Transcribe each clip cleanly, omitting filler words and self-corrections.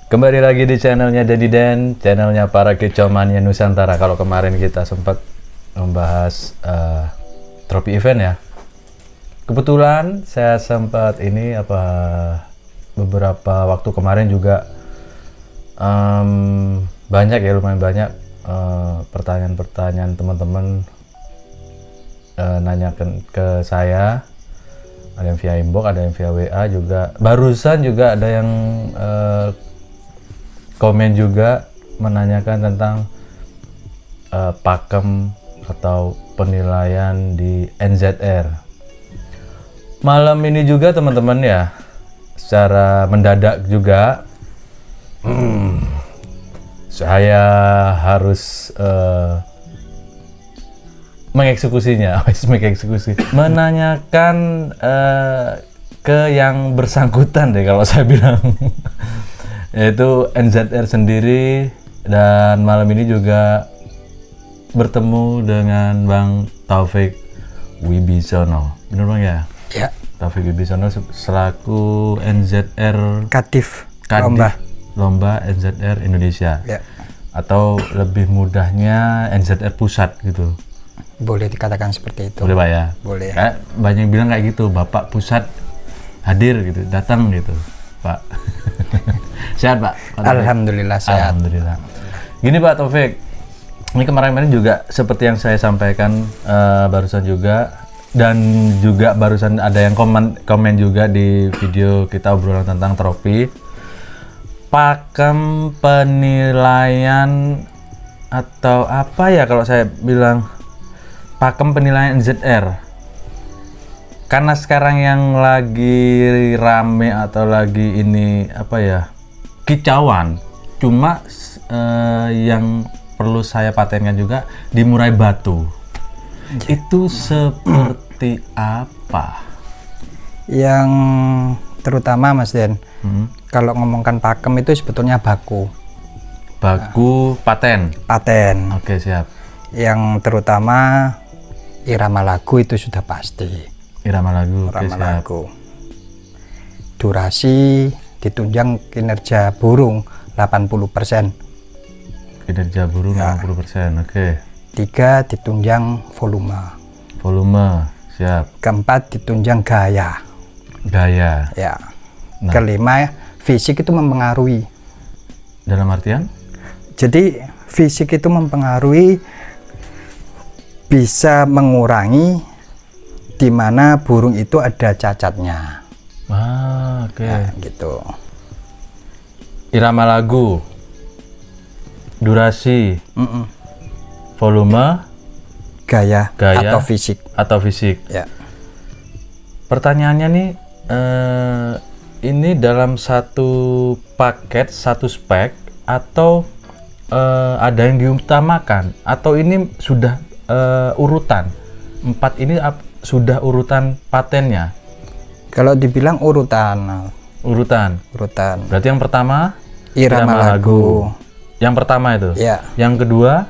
Kembali lagi di channelnya Dedi Den, channelnya para kicomania Nusantara. Kalau kemarin kita sempat membahas trofi event ya. Kebetulan saya sempat beberapa waktu kemarin juga lumayan banyak pertanyaan-pertanyaan teman-teman nanyakan ke saya. Ada yang via inbox, ada yang via WA juga. Barusan juga ada yang komen juga menanyakan tentang pakem atau penilaian di NZR. Malam ini juga teman-teman ya, secara mendadak juga saya harus menanyakan ke yang bersangkutan deh kalau saya bilang. Yaitu NZR sendiri, dan malam ini juga bertemu dengan Bang Taufik Wibisono. Bener Bang ya? Ya. Taufik Wibisono selaku NZR Kadif Lomba NZR Indonesia. Ya. Atau lebih mudahnya NZR Pusat gitu. Boleh dikatakan seperti itu. Boleh Pak ya? Boleh. Banyak yang bilang kayak gitu, Bapak Pusat hadir gitu, datang gitu Pak. Sehat Pak? Alhamdulillah sehat. Alhamdulillah. Gini Pak Taufik, ini kemarin juga seperti yang saya sampaikan barusan juga, dan juga barusan ada yang komen juga di video kita obrolan tentang trofi. Pakem penilaian atau apa ya kalau saya bilang, pakem penilaian NZR. Karena sekarang yang lagi rame atau lagi ini kicauan, cuma yang perlu saya patenkan juga di murai batu. Itu seperti apa? Yang terutama Mas Den, kalau ngomongkan pakem itu sebetulnya baku. Paten. Oke, siap. Yang terutama irama lagu itu sudah pasti. Irama lagu. Durasi ditunjang kinerja burung 80%. Kinerja burung ya. 80%. Oke. 3 ditunjang volume, siap. keempat ditunjang gaya. Ya. Nah. Kelima, fisik itu mempengaruhi. Dalam artian? Jadi fisik itu mempengaruhi, bisa mengurangi di mana burung itu ada cacatnya. Oke. Nah, gitu. Irama lagu, durasi, volume, gaya atau fisik. Ya. Pertanyaannya nih, ini dalam satu paket, satu spek, atau ada yang diutamakan, atau ini sudah urutan? 4 ini sudah urutan patennya? Kalau dibilang urutan. Berarti yang pertama irama lagu. Yang pertama itu. Ya. Yang kedua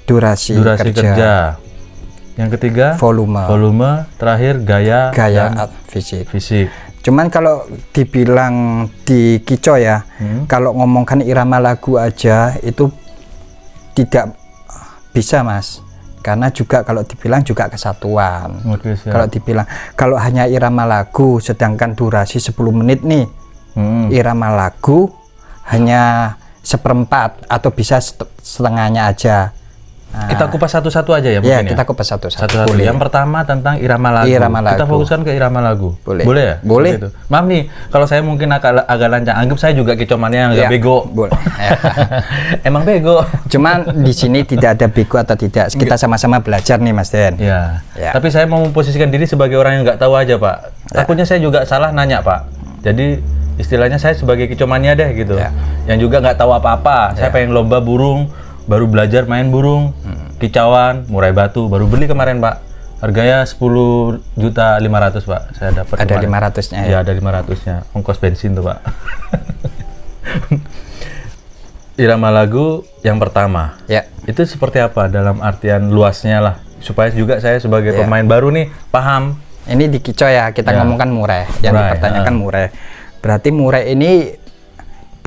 durasi kerja. Yang ketiga volume. Terakhir gaya dan fisik. Cuman kalau dibilang di kicau ya, kalau ngomongkan irama lagu aja itu tidak bisa Mas. Karena juga kalau dibilang juga kesatuan. Kalau dibilang kalau hanya irama lagu sedangkan durasi 10 menit nih, irama lagu hanya 1/4 atau bisa setengahnya aja. Nah, kita kupas satu-satu aja ya mungkin ya? Kita kupas satu-satu. Yang pertama tentang irama lagu. Kita fokuskan ke irama lagu. Boleh ya? Boleh. Gitu. Maaf nih, kalau saya mungkin agak lancang. Anggap saya juga kicomania yang agak bego. Boleh. Emang bego. Cuman di sini tidak ada bego atau tidak. Kita sama-sama belajar nih Mas Den. Ya. Tapi saya mau memposisikan diri sebagai orang yang nggak tahu aja Pak. Takutnya saya juga salah nanya Pak. Jadi istilahnya saya sebagai kicomania deh gitu. Yang juga nggak tahu apa-apa. Saya pengen lomba burung, baru belajar main burung, kicauan, murai batu, baru beli kemarin Pak. Harganya 10.500.000 Pak. Saya dapat. Ada 500-nya ya? Ada 500-nya. Ongkos bensin tuh Pak. Irama lagu yang pertama. Ya. Itu seperti apa dalam artian luasnya lah, supaya juga saya sebagai pemain baru nih paham. Ini di kicau ya, kita ngomongkan murai. Yang dipertanyakan murai. Berarti murai ini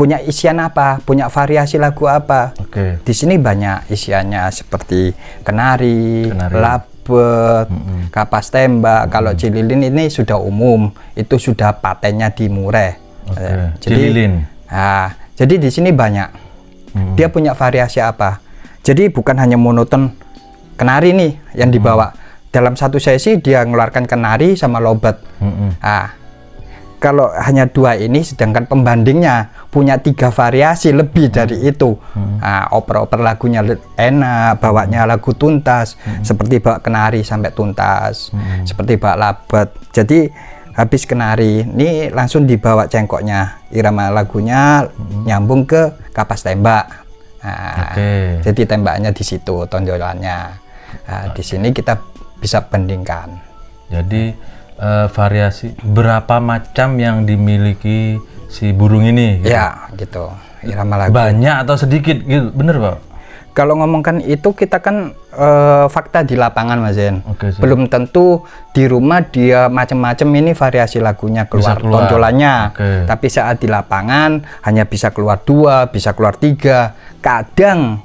punya isian apa, punya variasi lagu apa. Oke. Di sini banyak isiannya seperti kenari. Labet, kapas tembak. Kalau cililin ini sudah umum, itu sudah patennya di Mureh. Cililin. Nah, jadi di sini banyak. Dia punya variasi apa? Jadi bukan hanya monoton kenari nih yang dibawa. Dalam satu sesi dia mengeluarkan kenari sama lobet. Nah, kalau hanya 2 ini, sedangkan pembandingnya punya 3 variasi lebih dari itu. Nah, oper-oper lagunya enak, bawanya lagu tuntas, seperti bawa kenari sampai tuntas, seperti bawa labet. Jadi habis kenari, ini langsung dibawa cengkoknya, irama lagunya nyambung ke kapas tembak. Nah, jadi tembaknya di situ, tonjolannya. Nah, di sini kita bisa bandingkan. Jadi variasi berapa macam yang dimiliki si burung ini? Gitu? Ya, gitu. Irama lagu. Banyak atau sedikit gitu, bener Pak? Kalau ngomongkan itu kita kan fakta di lapangan, Mas Zen. Belum tentu di rumah dia macam-macam ini variasi lagunya keluar. Tonjolannya. Tapi saat di lapangan hanya bisa keluar 2, bisa keluar 3. Kadang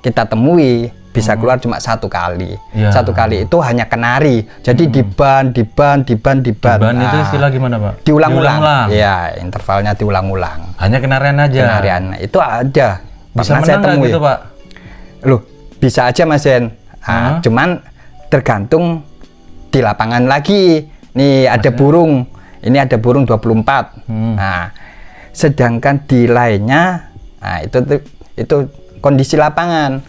kita temui bisa keluar cuma 1 kali. Satu kali itu hanya kenari. Jadi diban. Diban itu istilah gimana Pak? Diulang-ulang. Iya, intervalnya diulang-ulang. Hanya kenarian aja. Kenarian itu ada. Bisa menang nggak gitu Pak? Loh, bisa aja Mas Zen. Cuman tergantung di lapangan lagi. Nih ada burung. Ini ada burung 24. Nah, sedangkan di lainnya, nah itu kondisi lapangan.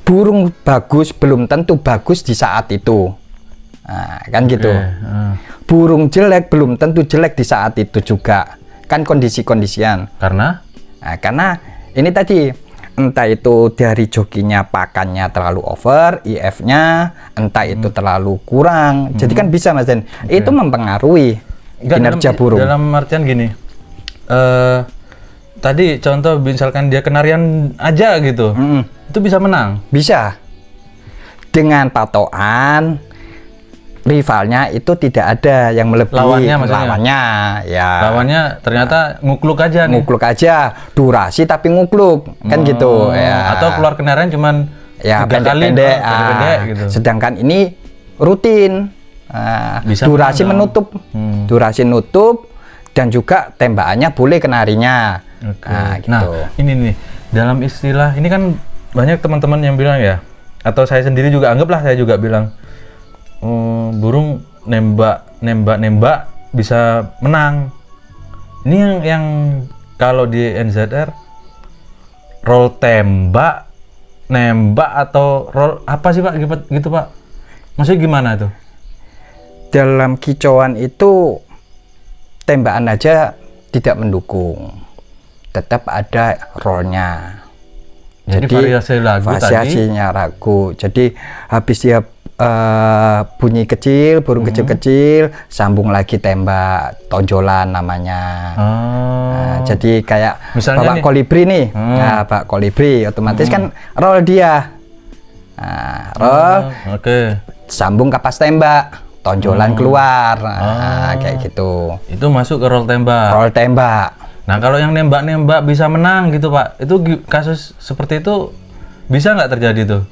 Burung bagus belum tentu bagus di saat itu. Nah, kan gitu. Burung jelek belum tentu jelek di saat itu juga. Kan kondisi-kondisian. Karena? Nah, karena ini tadi entah itu dari jokinya pakannya terlalu over, IF-nya, entah itu terlalu kurang. Jadi kan bisa Mas Den. Itu mempengaruhi kinerja burung. Dalam artian gini. Tadi contoh misalkan dia kenarian aja gitu. Itu bisa menang? Bisa. Dengan patokan rivalnya itu tidak ada yang melebihi lawannya, maksudnya? Lawannya ternyata ngukluk aja nih. Ngukluk aja, durasi tapi ngukluk, kan gitu. Ya. Atau keluar kenarian cuman ya pendek-pendek gitu. Sedangkan ini rutin. Bisa durasi menutup. Durasi nutup dan juga tembakannya boleh kenarinya. Gitu. Nah, ini nih dalam istilah ini kan banyak teman-teman yang bilang ya, atau saya sendiri juga anggaplah saya juga bilang burung nembak bisa menang. Ini yang kalau di NZR roll tembak, nembak atau roll apa sih Pak gitu Pak? Maksudnya gimana tuh? Dalam kicauan itu tembakan aja tidak mendukung. Tetap ada rollnya. Jadi variasinya ragu. Jadi habis dia bunyi kecil, burung kecil-kecil, sambung lagi tembak, tonjolan namanya. Nah, jadi kayak misalnya bawa kolibri nih. Nah, bawa kolibri otomatis kan roll dia. Nah, roll. Sambung kapas tembak, tonjolan keluar. Nah, kayak gitu. Itu masuk ke roll tembak. Roll tembak. Nah, kalau yang nembak-nembak bisa menang gitu Pak, itu kasus seperti itu bisa nggak terjadi tuh?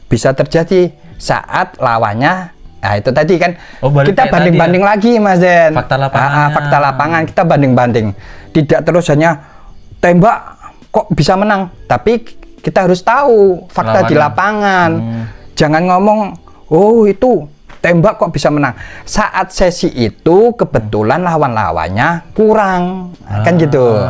Bisa terjadi saat lawannya, nah itu tadi kan kita ya? banding-banding lagi Mas Den. Fakta lapangan. Fakta lapangan kita banding-banding. Tidak terus hanya tembak kok bisa menang, tapi kita harus tahu fakta di lapangan. Jangan ngomong, oh itu tembak kok bisa menang. Saat sesi itu kebetulan lawan-lawannya kurang, kan gitu.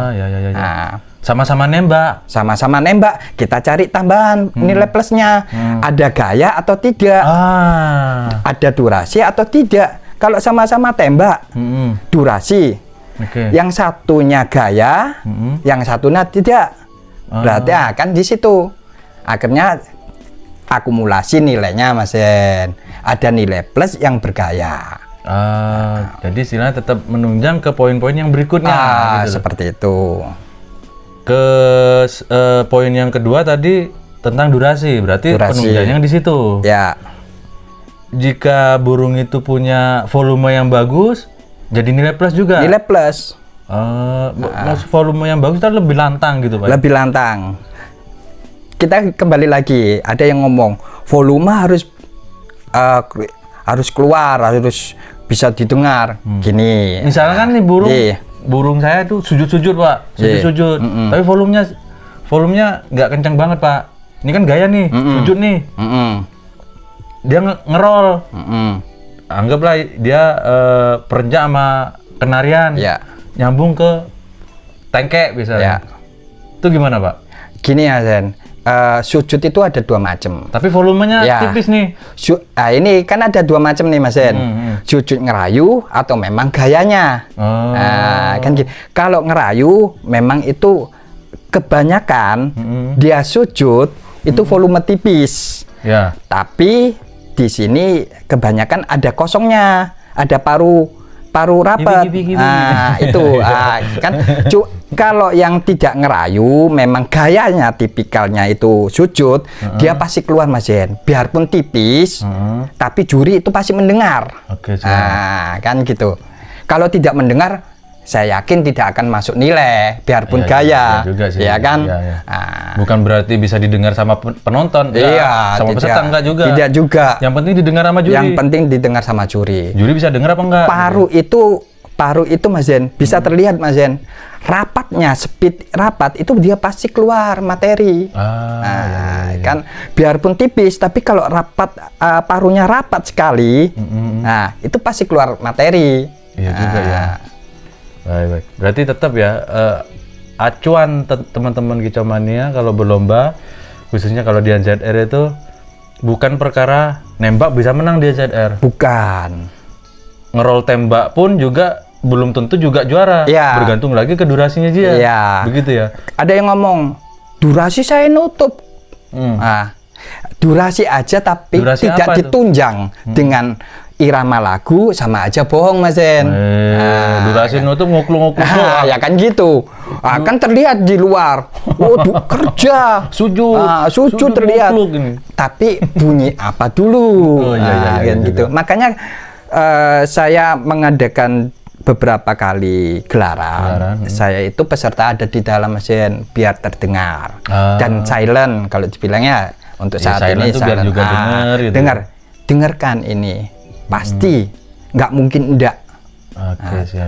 Nah, sama-sama nembak. Sama-sama nembak, kita cari tambahan nilai plusnya. Ada gaya atau tidak? Ada durasi atau tidak? Kalau sama-sama tembak, durasi. Yang satunya gaya, yang satunya tidak. Berarti kan di situ. Akhirnya akumulasi nilainya Mas Den. Ada nilai plus yang bergaya. Jadi istilahnya tetap menunjang ke poin-poin yang berikutnya. Gitu. Seperti itu. Ke poin yang kedua tadi tentang durasi, berarti penunjangnya di situ. Ya. Jika burung itu punya volume yang bagus, jadi nilai plus juga. Nilai plus. Maksud volume yang bagus itu lebih lantang gitu Pak? Lebih lantang. Kita kembali lagi, ada yang ngomong volume harus keluar, harus bisa didengar. Gini. Misalnya kan nih burung saya tuh sujud-sujud Pak, sujud-sujud. Tapi volumenya nggak kencang banget Pak. Ini kan gaya nih, sujud nih. Dia ngerol. Anggaplah dia perenjak sama kenarian, nyambung ke tengkek misalnya. Itu gimana Pak? Gini ya Zen, sujud itu ada dua macam. Tapi volumenya tipis nih. Ini kan ada dua macam nih Mas Zen. Sujud ngerayu atau memang gayanya. Kan gitu. Kalau ngerayu memang itu kebanyakan dia sujud itu volume tipis. Tapi di sini kebanyakan ada kosongnya, ada paru rapat. Itu kan kalau yang tidak ngerayu memang gayanya tipikalnya itu sujud, dia pasti keluar Mas Jen. Biarpun tipis, tapi juri itu pasti mendengar. Kan gitu. Kalau tidak mendengar, saya yakin tidak akan masuk nilai, biarpun gaya, juga sih, ya kan? Bukan berarti bisa didengar sama penonton, sama peserta enggak juga. Tidak juga. Yang penting didengar sama juri. Yang penting didengar sama juri. Juri bisa dengar apa enggak? Paru itu Mas Zen, bisa terlihat Mas Zen. Rapatnya, speed rapat itu dia pasti keluar materi. Kan biarpun tipis, tapi kalau rapat parunya rapat sekali, nah itu pasti keluar materi. Iya juga ya. Baik. Berarti tetap ya acuan teman-teman Kicomania kalau berlomba, khususnya kalau di NZR itu bukan perkara nembak bisa menang di NZR. Bukan. Ngerol tembak pun juga belum tentu juga juara. Bergantung lagi ke durasinya dia. Begitu ya. Ada yang ngomong durasi saya nutup. Durasi aja tapi tidak ditunjang dengan irama lagu, sama aja bohong Mas Zen. Durasi nutup nguklu-nguklu. Ya kan gitu. Kan terlihat di luar. Kerja. Sujud terlihat. Tapi bunyi apa dulu? Gitu. Makanya saya mengadakan beberapa kali gelaran. Saya itu peserta ada di dalam mesin biar terdengar. Dan silent kalau dibilangnya untuk saat ini silent. Biar juga dengar. Dengarkan ini. Pasti nggak mungkin enggak.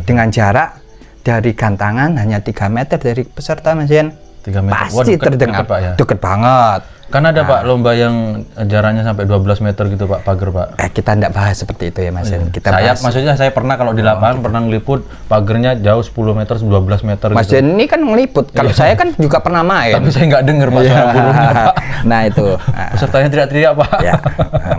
Dengan jarak dari gantangan hanya 3 meter dari peserta Mas Yen. 3 meter. Pasti terdengar. Deket banget. Kan ada Pak lomba yang jaraknya sampai 12 meter gitu Pak, pagar Pak. Kita enggak bahas seperti itu ya Mas Yen. Maksudnya saya pernah kalau di lapangan pernah ngeliput pagarnya jauh 10 meter, 12 meter Mas gitu. Yen ini kan ngeliput. Kalau saya kan juga pernah main. Tapi saya nggak dengar Pak suara burungnya Pak. Nah itu. Pesertanya teriak-teriak Pak.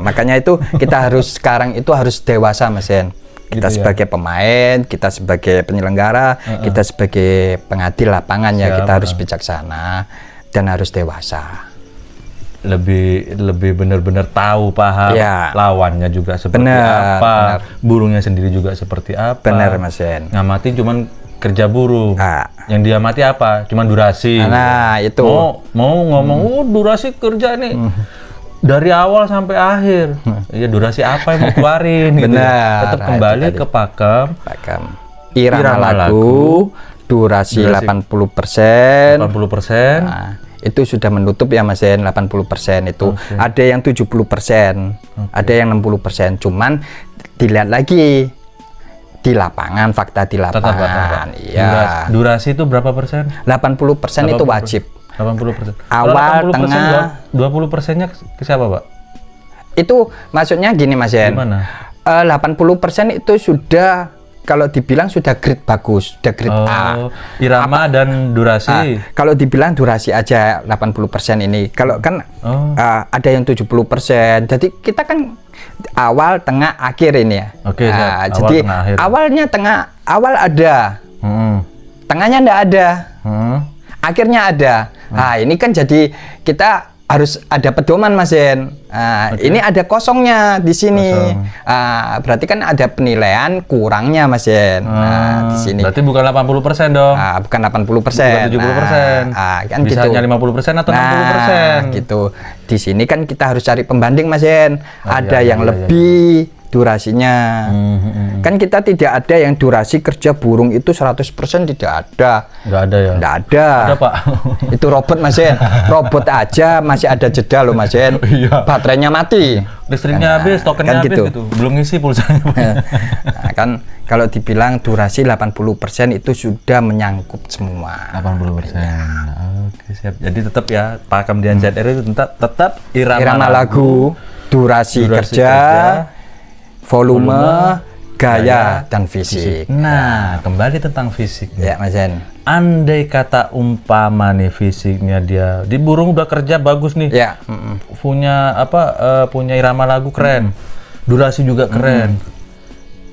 Makanya itu kita sekarang itu harus dewasa Mas Yen. Kita sebagai pemain, kita sebagai penyelenggara, kita sebagai pengadil lapangan kita harus bijaksana dan harus dewasa. Lebih benar-benar tahu paham lawannya juga seperti apa, burungnya sendiri juga seperti apa. Benar Mas Yen. Ngamatin cuman kerja burung. Yang dia amati apa? Cuman durasi. Nah itu. Mau ngomong durasi kerja nih. Dari awal sampai akhir, ya durasi apa yang mau keluarin gitu. Tetap kembali ke pakem. Irama lagu, durasi 80%. 80%. Nah, itu sudah menutup ya Mas Yen, 80% itu. Ada yang 70%, ada yang 60%. Cuman dilihat lagi di lapangan, fakta di lapangan. Iya. Durasi itu berapa persen? 80% itu wajib. 80%. Awal, 80%, tengah. 20%-nya ke siapa Pak? Itu maksudnya gini Mas Yen. Gimana? 80% itu sudah, kalau dibilang sudah grade bagus, sudah grade A. Irama dan durasi. Kalau dibilang durasi aja 80% ini. Kalau kan ada yang 70%. Jadi kita kan awal, tengah, akhir ini ya. Jadi awalnya awal ada. Tengahnya enggak ada. Akhirnya ada. Nah, ini kan jadi kita harus ada pedoman Mas Yen. Ini ada kosongnya di sini. Berarti kan ada penilaian kurangnya Mas Yen. Di sini. Berarti bukan 80% dong. Bukan 80%. Bukan 70%. Kan bisa gitu. hanya 50% atau 60%. Gitu. Di sini kan kita harus cari pembanding Mas Yen. Ada yang lebih, durasinya. Kan kita tidak ada yang durasi kerja burung itu 100% tidak ada. Nggak ada ya? Nggak ada. Ada, Pak. Itu robot, Mas Yen. Robot aja masih ada jeda loh, Mas Yen. Iya. Baterainya mati. Listriknya habis, tokennya kan habis gitu. Belum ngisi pulsanya. Nah, kan kalau dibilang durasi 80% itu sudah menyangkut semua. 80%. Oke, siap. Jadi tetap ya Pak Kamdian ZR itu tetap Irama lagu, durasi kerja, volume, gaya, dan fisik. Nah, kembali tentang fisik. Ya, Mas Yen. Andai kata umpama nih fisiknya dia di burung udah kerja bagus nih. Ya. Punya punya irama lagu keren. Durasi juga keren.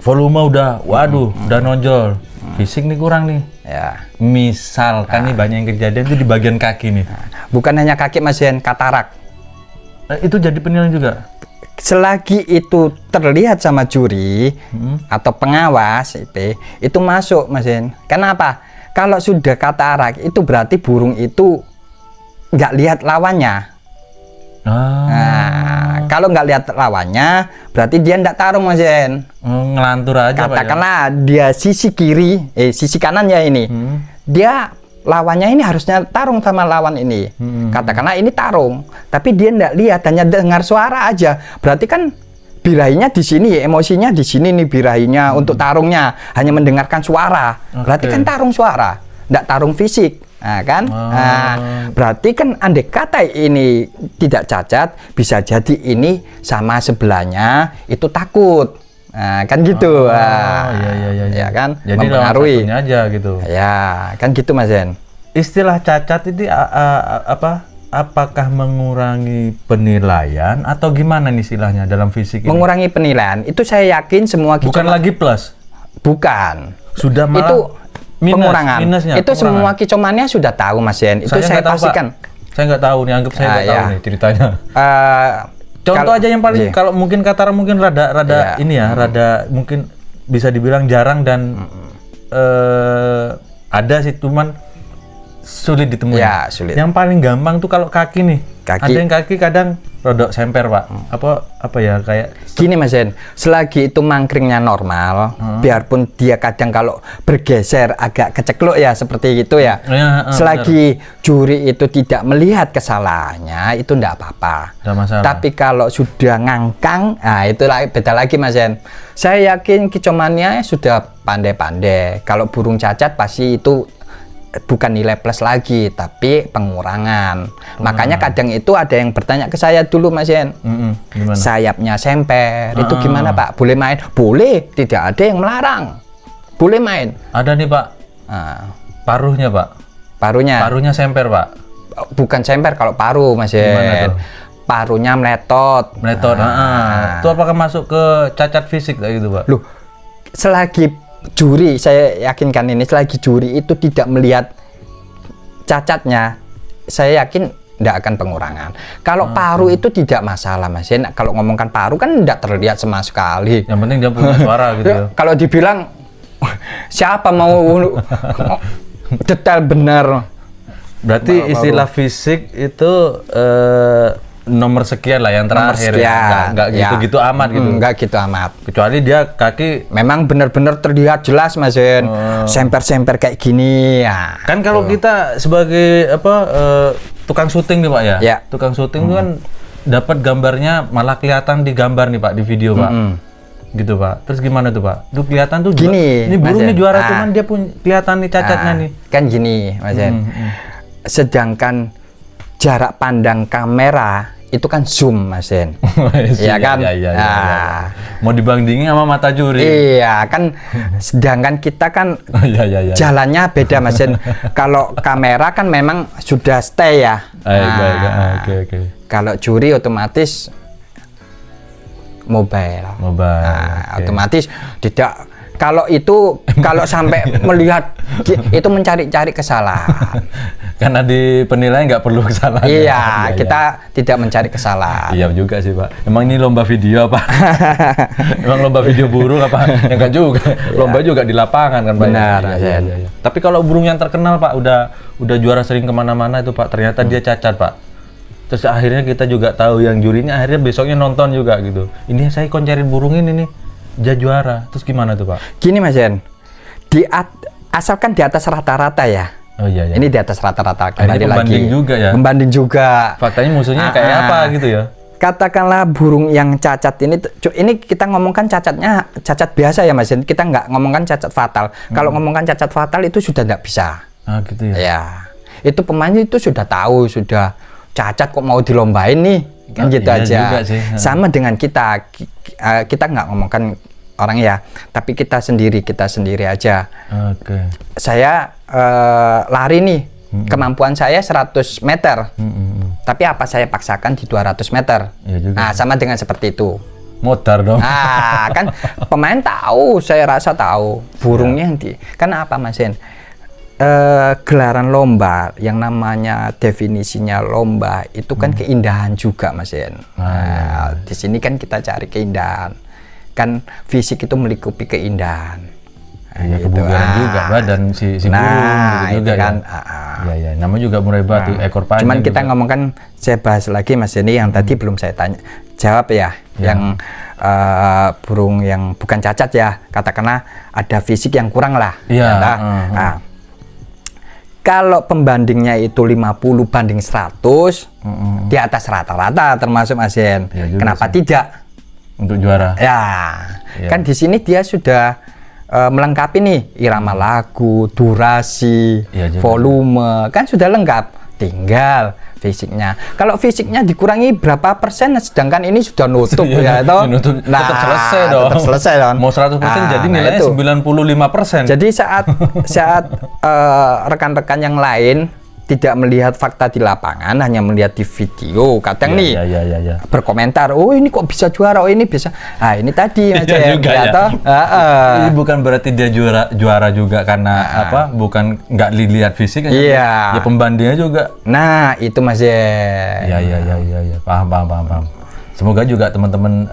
Volume udah udah nonjol. Fisik nih kurang nih. Ya. Misalkan nih banyak yang kejadian tuh di bagian kaki nih. Bukan hanya kaki, Mas Yen, katarak. Itu jadi penilaian juga. Selagi itu terlihat sama juri atau pengawas itu masuk, Mas Yen. Kenapa? Kalau sudah katarak itu berarti burung itu nggak lihat lawannya. Nah, kalau nggak lihat lawannya berarti dia nggak tarung, Mas Yen. Ngelantur aja, katakanlah Pak, ya? Dia sisi kiri, sisi kanan ya ini. Dia lawannya ini harusnya tarung sama lawan ini. Katakanlah ini tarung, tapi dia nggak lihat, hanya dengar suara aja. Berarti kan birahinya di sini, emosinya di sini nih birahinya untuk tarungnya, hanya mendengarkan suara. Berarti kan tarung suara, nggak tarung fisik. Nah, kan? Nah, berarti kan andai kata ini tidak cacat, bisa jadi ini sama sebelahnya itu takut. Nah, kan gitu. Iya. Ya kan? Jadi mempengaruhi aja gitu. Ya, kan gitu, Mas Yen. Istilah cacat itu apakah mengurangi penilaian atau gimana nih istilahnya dalam fisik ini? Mengurangi penilaian. Itu saya yakin semua bukan lagi plus. Bukan. Sudah malah itu pengurangan. Itu pengurangan. Semua kicomania sudah tahu, Mas Yen. Itu saya pastikan. Saya nggak tahu nih, anggap saya nggak tahu nih ceritanya. Contoh aja yang paling kalau mungkin katarak mungkin rada ini ya, rada mungkin bisa dibilang jarang dan ada sih, cuman sulit ditemuin. Ya, sulit. Yang paling gampang tuh kalau kaki nih. Ada yang kaki kadang rodok semper, Pak. Apa ya kayak gini, Mas Yen. Selagi itu mangkringnya normal, biarpun dia kadang kalau bergeser agak kecekluk ya seperti itu ya. Selagi juri itu tidak melihat kesalahannya, itu enggak apa-apa. Tapi kalau sudah ngangkang, nah itu beda lagi, Mas Yen. Saya yakin kicomania sudah pandai-pandai. Kalau burung cacat pasti itu bukan nilai plus lagi, tapi pengurangan. Makanya kadang itu ada yang bertanya ke saya dulu, Mas Yen. Gimana? Sayapnya semper, itu gimana, Pak? Boleh main? Boleh, tidak ada yang melarang. Boleh main. Ada nih, Pak. Paruhnya, Pak. Paruhnya semper, Pak. Bukan semper kalau paruh, Mas Yen. Gimana tuh? Paruhnya meletot. Itu apakah masuk ke cacat fisik kayak gitu, Pak? Loh, selagi juri, saya yakinkan ini, selagi juri itu tidak melihat cacatnya, saya yakin tidak akan pengurangan. Kalau paru itu tidak masalah, Mas Yen. Kalau ngomongkan paru kan tidak terlihat sama sekali. Yang penting dia punya suara gitu ya. Kalau dibilang siapa mau detail benar. Berarti istilah fisik itu nomor sekian lah yang terakhir ya. Nggak gitu-gitu amat gitu. Nggak gitu amat. Kecuali dia kaki memang benar-benar terlihat jelas, Mas Yen. Semper-semper kayak gini ya. Kan kalau kita sebagai tukang syuting nih, Pak ya. Ya. Tukang syuting itu kan dapat gambarnya malah kelihatan di gambar nih, Pak, di video, Pak. Gitu, Pak. Terus gimana tuh, Pak? Itu kelihatan tuh gini. Ini burung nih juara, cuman dia pun kelihatan nih cacatnya nih. Kan gini, Mas Yen. Sedangkan jarak pandang kamera itu kan zoom, Mas Yen. Iya kan? Iya. Mau dibandingin sama mata juri. Iya, kan sedangkan kita kan jalannya beda, Mas Yen. Kalau kamera kan memang sudah stay ya. Oke. Kalau juri otomatis mobile. Otomatis tidak. Kalau sampai melihat itu mencari-cari kesalahan. Karena di penilaian nggak perlu kesalahan. Iya, kita tidak mencari kesalahan. Iya juga sih, Pak. Emang ini lomba video apa? Emang lomba video burung apa? Enggak juga. Lomba juga di lapangan kan, Pak. Benar. Iya. Tapi kalau burung yang terkenal, Pak, udah juara sering kemana-mana itu, Pak. Ternyata dia cacat, Pak. Terus akhirnya kita juga tahu yang jurinya akhirnya besoknya nonton juga gitu. Ini saya koncerin burung ini nih, dia juara. Terus gimana tuh Pak? Gini Mas Yen, asalkan di atas rata-rata ya. Oh iya, iya. Ini di atas rata-rata. Ini pembanding juga ya? Pembanding juga. Faktanya musuhnya kayak apa gitu ya? Katakanlah burung yang cacat ini kita ngomongkan cacatnya cacat biasa ya Mas Yen. Kita nggak ngomongkan cacat fatal. Kalau ngomongkan cacat fatal itu sudah nggak bisa. Ah gitu ya? Ya, itu pemain itu sudah tahu, sudah cacat kok mau dilombain nih, kan gitu iya aja. Juga sih. Sama dengan kita nggak ngomongkan orang ya, tapi kita sendiri aja. Oke. Saya lari nih, kemampuan saya 100 meter, tapi apa saya paksakan di 200 meter. Iya juga. Nah, sama dengan seperti itu. Modar dong. Nah, kan pemain tahu, saya rasa tahu burungnya kan apa Mas Yen? Gelaran lomba yang namanya definisinya lomba itu kan keindahan juga Mas Yen. Nah, di sini kan kita cari keindahan, kan fisik itu melingkupi keindahan. Iya, kebugaran juga badan si burung gitu juga kan, ya. Iya, namanya juga murai batu, ekor panjang. Cuman kita juga. ngomongkan, saya bahas lagi Mas Yen, yang tadi belum saya jawab ya, yang burung yang bukan cacat ya, katakanlah ada fisik yang kurang lah. Iya. Nah, kalau pembandingnya itu 50 banding 100, di atas rata-rata termasuk Mas Yen. Ya, kenapa sih. tidak? Untuk juara. Ya, kan di sini dia sudah melengkapi nih irama lagu, durasi, volume, kan sudah lengkap. Tinggal fisiknya. Kalau fisiknya dikurangi berapa persen, sedangkan ini sudah nutup ya toh. Nah, tetap selesai dong. Tetap selesai dong. Mau 100% jadi nilainya 95%. Jadi saat rekan-rekan yang lain tidak melihat fakta di lapangan, hanya melihat di video, kadang berkomentar, oh ini kok bisa juara, oh ini bisa. Nah ini tadi aja yang toh. Ini bukan berarti dia juara juga karena apa? Bukan nggak dilihat fisiknya. Iya. Ya pembandingnya juga. Nah itu Mas Iya. Paham. Semoga juga teman-teman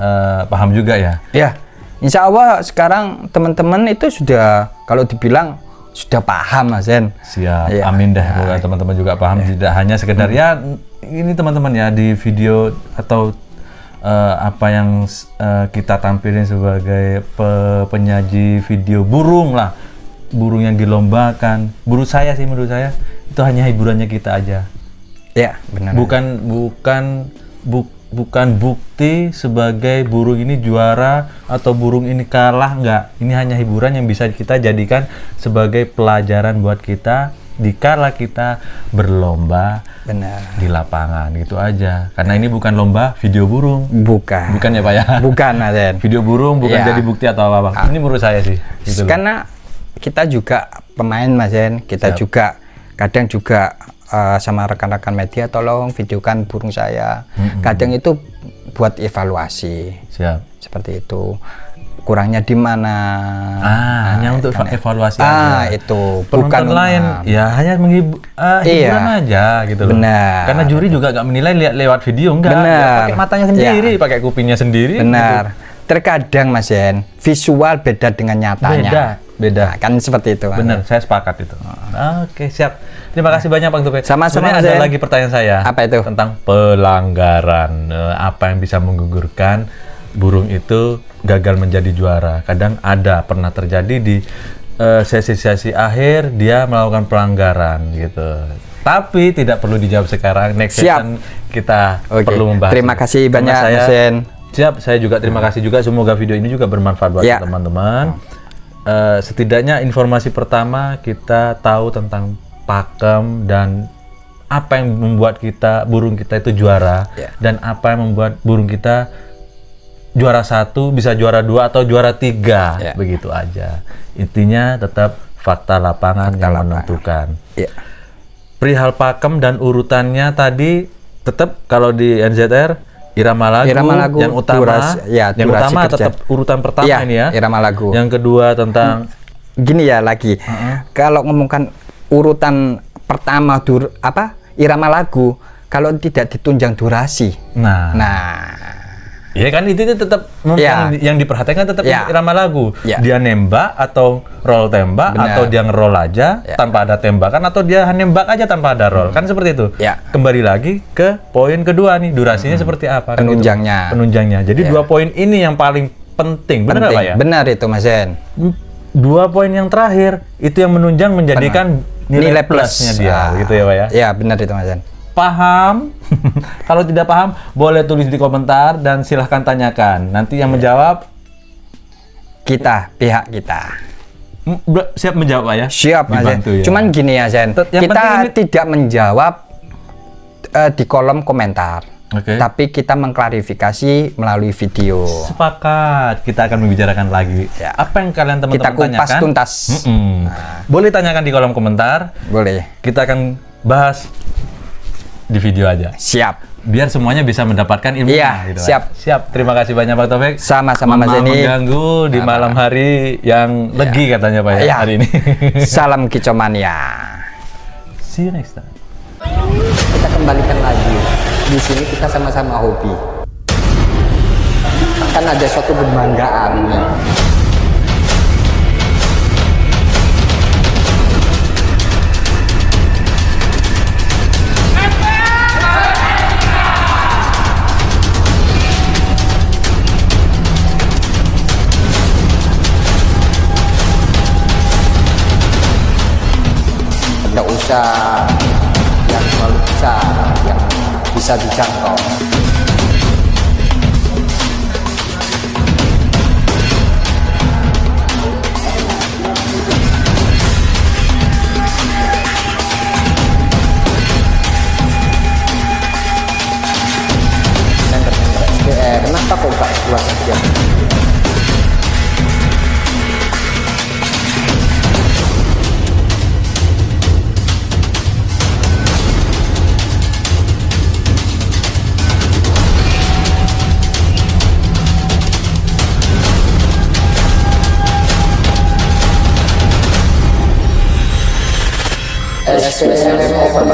paham juga ya. Ya, insya Allah sekarang teman-teman itu sudah, kalau dibilang sudah paham Mas Yen. Siap, ya. Amin dah. Semoga teman-teman juga paham, tidak hanya sekedar ya ini teman-teman ya di video atau apa yang kita tampilin sebagai penyaji video burung lah, burung yang dilombakan. Menurut saya itu hanya hiburannya kita aja. Ya, benar. Bukan bukti sebagai burung ini juara atau burung ini kalah, enggak. Ini hanya hiburan yang bisa kita jadikan sebagai pelajaran buat kita dikala kita berlomba di lapangan, gitu aja. Karena ini bukan lomba video burung. Bukan ya Pak ya? Bukan, Aden. Video burung bukan jadi bukti atau apa-apa. Ini menurut saya sih. Gitu karena kita juga pemain Mas Yen, kita juga kadang juga sama rekan-rekan media tolong videokan burung saya. Kadang itu buat evaluasi. Seperti itu. Kurangnya di mana? Hanya untuk evaluasi aja. Itu. Bukan lain. Ya hanya hiburan aja gitu loh. Benar. Karena juri juga nggak menilai lewat video, enggak. Pakai matanya sendiri, pakai kupingnya sendiri. Benar. Gitu. Terkadang Mas Yen, visual beda dengan nyatanya. Beda. Kan seperti itu. Benar, saya sepakat itu. Oke, siap. Terima kasih banyak Bang Tupek. Sama-sama. Ada lagi pertanyaan saya. Apa itu? Tentang pelanggaran. Apa yang bisa menggugurkan burung itu gagal menjadi juara? Kadang pernah terjadi di sesi-sesi akhir dia melakukan pelanggaran gitu. Tapi tidak perlu dijawab sekarang. Next session kita perlu membahas. Terima kasih banyak Mas Yen. Siap, saya juga terima kasih juga. Semoga video ini juga bermanfaat buat teman-teman. Setidaknya informasi pertama kita tahu tentang pakem dan apa yang membuat burung kita itu juara dan apa yang membuat burung kita juara 1, bisa juara 2 atau juara 3, begitu aja. Intinya tetap fakta lapangan yang menentukan. Perihal pakem dan urutannya tadi tetap kalau di NZR irama lagu yang utama, tetap urutan pertama ini ya. Irama lagu. Yang kedua tentang gini ya lagi. Kalau ngomongkan urutan pertama irama lagu, kalau tidak ditunjang durasi. Iya kan itu tetap yang diperhatikan tetap irama lagu. Dia nembak atau roll tembak atau dia ngeroll aja tanpa ada tembakan atau dia nembak aja tanpa ada roll. Kan seperti itu. Kembali lagi ke poin kedua nih, durasinya seperti apa? Penunjangnya. Penunjangnya. Jadi 2 poin ini yang paling penting. Benar Pak ya? Benar itu Mas Zen. 2 poin yang terakhir itu yang menunjang menjadikan nilai plusnya dia, gitu ya Pak ya? Ya benar itu Mas Zen. Paham? Kalau tidak paham, boleh tulis di komentar dan silahkan tanyakan. Nanti yang menjawab pihak kita. Siap menjawab Pak ya? Siap Mas Zen. Ya. Cuman gini ya Zen, kita tidak menjawab di kolom komentar. Tapi kita mengklarifikasi melalui video. Sepakat, kita akan membicarakan lagi. Apa yang kalian teman-teman tanyakan? Kita kupas tuntas. Boleh tanyakan di kolom komentar. Boleh. Kita akan bahas di video aja. Siap. Biar semuanya bisa mendapatkan ilmu. Iya, gitu, siap. Siap. Terima kasih banyak Pak Taufik. Sama-sama Mas Eni. Mengganggu di malam hari yang legi katanya Pak ya hari ini. Salam Kicomania. See you next time. Kita kembalikan lagi. Di sini kita sama-sama hobi. Kan ada suatu kebanggaan. Tidak usah yang terlalu besar, yang bisa dijangkau. Kenapa kok nggak keluar saja? SPM over